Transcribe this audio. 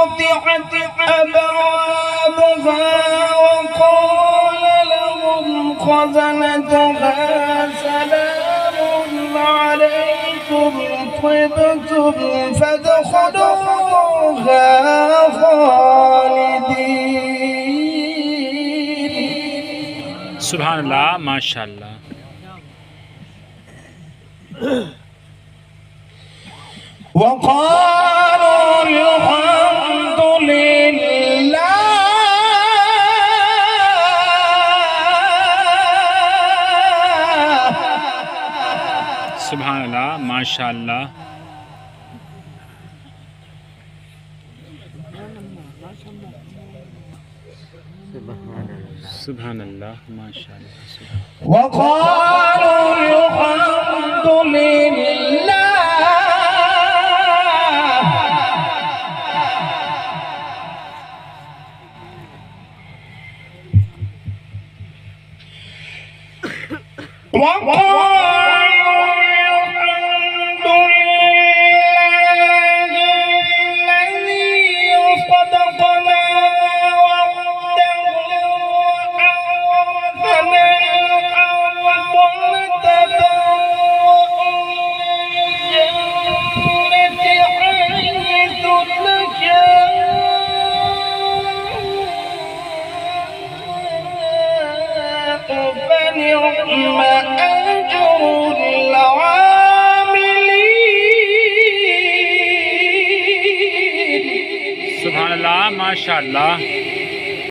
فتحت أبوابها وقال لهم خزنتها سلام عليكم طبتم فادخلوها خالدين. سبحان الله ما شاء الله. وقالوا الحمد لله سبحان الله ما شاء الله. سبحان الله ما شاء الله. وقالوا الحمد لله فنعم أجر العاملين. سبحان الله ما شاء الله.